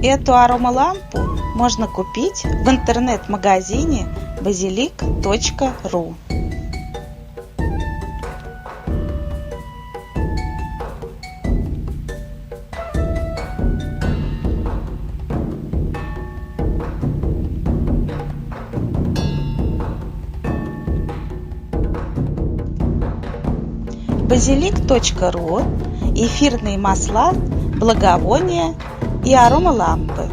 Эту аромалампу можно купить в интернет-магазине basilic.ru. Basilic.ru – эфирные масла, благовония и аромалампы.